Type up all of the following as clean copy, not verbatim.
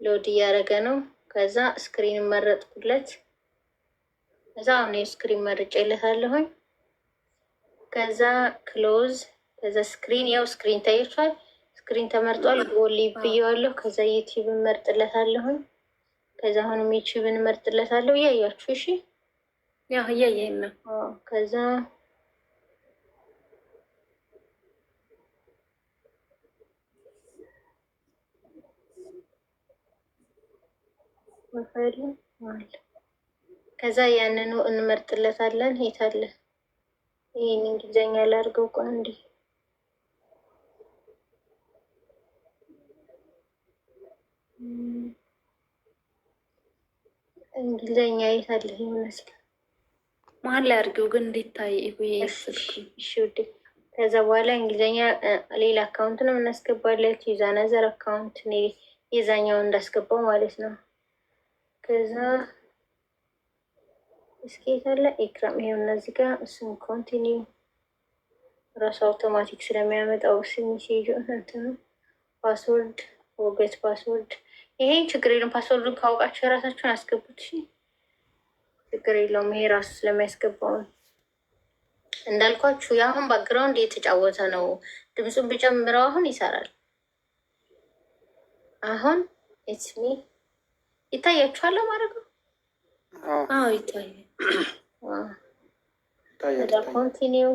ሎድ እያደረገ ነው። ከዛ ስክሪን መረጥኩለት። ከዛ አሁን ስክሪን መርጬለታለሁኝ። ከዛ ክሎዝ፣ ከዛ ስክሪን፣ ያው ስክሪን ታይቷል። ስክሪን ተመርጧል። ጎል ብዬዋለሁ። ከዛ ዩቲዩብ መርጥለታለሁኝ። ከዛ አሁንም ዩቲዩብን መርጥለታለሁ። እያያችሁ እሺ፣ ያው እያየን ነው። ከዛ ከዛ ያንኑ እንመርጥለታለን። የት አለ? ይህን እንግሊዝኛ ላድርገው። ቆይ አንዴ እንግሊዝኛ የት አለ? ይመስል መሀል ላይ አድርገው ግን እንዲታይ እሺ ውዴ። ከዛ በኋላ እንግሊዝኛ ሌላ አካውንት ነው እናስገባለት። ዩዛነዘር አካውንት የዛኛውን እንዳስገባው ማለት ነው። ከዛ እስኪ የታለ ኤክራም? ይሄው እነዚህ ጋር እሱም ኮንቲኒው ራሱ አውቶማቲክ ስለሚያመጣው ሜሴጅ እንትኑ ፓስወርድ ወገት ፓስወርድ። ይሄ ችግር የለም። ፓስወርዱን ካወቃችሁ የራሳችሁን አስገቡት። እሺ ችግር የለውም። ይሄ ራሱ ስለሚያስገባው ነው። እንዳልኳችሁ የአሁን ባክግራውንድ እየተጫወተ ነው። ድምፁን ብጨምረው አሁን ይሰራል። አሁን ኢትስ ሚ ይታያችኋል ማለት ነው። አዎ ይታያል። ኮንቲኒው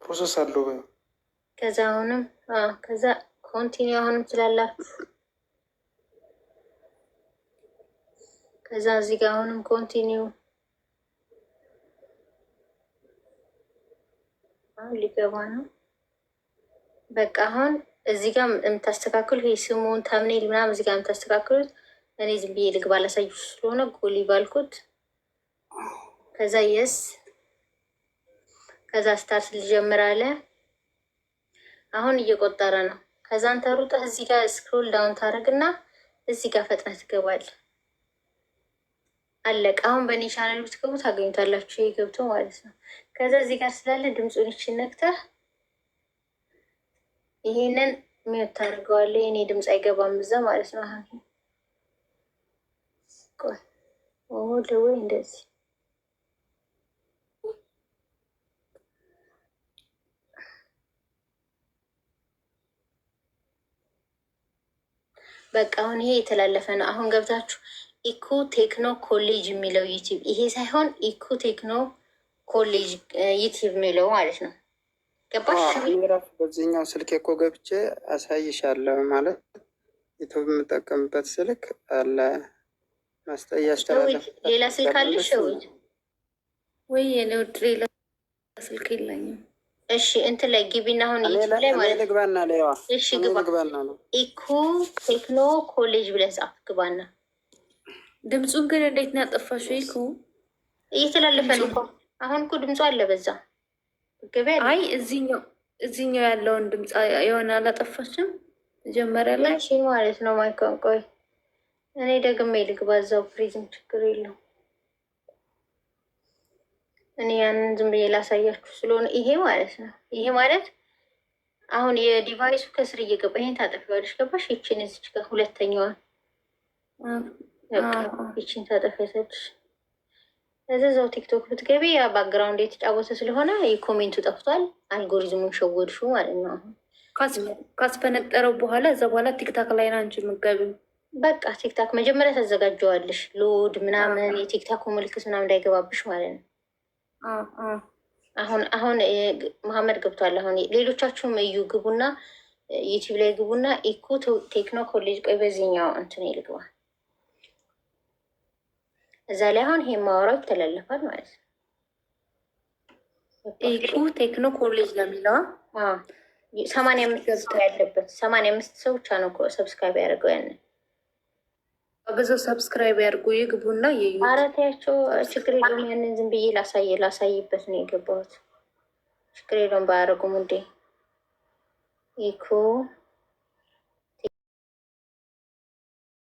ፕሮሰስ አለው። ከዛ አሁንም ከዛ ኮንቲኒው አሁንም ትላላችሁ። ከዛ እዚህ ጋር አሁንም ኮንቲኒው ሊገባ ነው። በቃ አሁን እዚህ ጋር የምታስተካክሉ ይሄ ስሙን ተምኔል ምናምን እዚህ ጋር የምታስተካክሉት እኔ ዝም ብዬ ልግባ ላሳዩ ስለሆነ ጎሊ ባልኩት። ከዛ የስ ከዛ ስታርት ልጀምር አለ። አሁን እየቆጠረ ነው። ከዛ አንተ ሩጠህ እዚህ ጋር ስክሮል ዳውን ታደርግና እዚህ ጋር ፈጥነህ ትገባለህ። አለቀ። አሁን በእኔ ቻናል ብትገቡ ታገኙታላችሁ። ይሄ ገብቶ ማለት ነው። ከዛ እዚህ ጋር ስላለ ድምፁን ይችን ነክተህ ይሄንን ሚውት ታደርገዋለህ። የኔ ድምፅ አይገባም እዛ ማለት ነው። አሁን ቆይ ደወይ እንደዚህ በቃ አሁን ይሄ የተላለፈ ነው። አሁን ገብታችሁ ኢኮ ቴክኖ ኮሌጅ የሚለው ዩቲዩብ ይሄ ሳይሆን ኢኮ ቴክኖ ኮሌጅ ዩቲዩብ የሚለው ማለት ነው። ገባሽ? ራሱ በዚህኛው ስልክ እኮ ገብቼ አሳይሻለሁ ማለት ዩቱብ የምጠቀምበት ስልክ አለ። ማስጠያ ያስተላለፍ ሌላ ስልክ አለሽ ወይ? የለውድ ሌላ ስልክ የለኝም። እሺ እንትን ላይ ግቢና አሁን ዩቲዩብ ላይ ማለት ግባና ለዋ። እሺ ግባና ነው ኢኮ ቴክኖ ኮሌጅ ብለህ ጻፍ። ግባና ድምፁን ግን እንዴት ነው ያጠፋሽው? ኢኮ እየተላለፈ ነው። አሁን እኮ ድምፁ አለ በዛ ገበያ። አይ እዚህኛው ያለውን ድምፅ የሆነ አላጠፋችም መጀመሪያ ላይ ማለት ነው። ማይኮን ቆይ እኔ ደግሜ ልግባ እዛው ፕሪዝም ችግር የለው። እኔ ያንን ዝም ብዬ ላሳያችሁ ስለሆነ ይሄ ማለት ነው። ይሄ ማለት አሁን የዲቫይሱ ከስር እየገባ ይሄን ታጠፊዋለሽ። ገባሽ? ይችን እዚች ጋር ሁለተኛዋን ይችን ታጠፊያለሽ። እዛው ቲክቶክ ብትገቢ ያ ባክግራውንድ የተጫወተ ስለሆነ የኮሜንቱ ጠፍቷል። አልጎሪዝሙን ሸወድሹ ማለት ነው። አሁን ካስፈነጠረው በኋላ እዛ በኋላ ቲክታክ ላይ ነው አንቺ የምትገቢው። በቃ ቲክታክ መጀመሪያ ታዘጋጀዋለሽ። ሎድ ምናምን የቲክታኩ ምልክት ምናምን እንዳይገባብሽ ማለት ነው። አሁን መሀመድ ገብቷል። አሁን ሌሎቻችሁም እዩ ግቡና ዩቲዩብ ላይ ግቡና ኢኮ ቴክኖ ኮሌጅ። ቆይ በዚህኛው እንትን ልግባ። እዛ ላይ አሁን ይሄ ማወራው ይተላለፋል ማለት ነው። ኢኮ ቴክኖ ኮሌጅ ለሚለዋ 85 ሰው ያለበት 85 ሰው ብቻ ነው ሰብስክራይብ ያደርገው ያንን ብዙ ሰብስክራይብ ያድርጉ ይግቡና ይዩ። አረታያቸው ችግር የለውም። ያንን ዝም ብዬ ላሳይበት ነው የገባሁት። ችግር የለውም ባያደርጉም እንዴ ኢኮ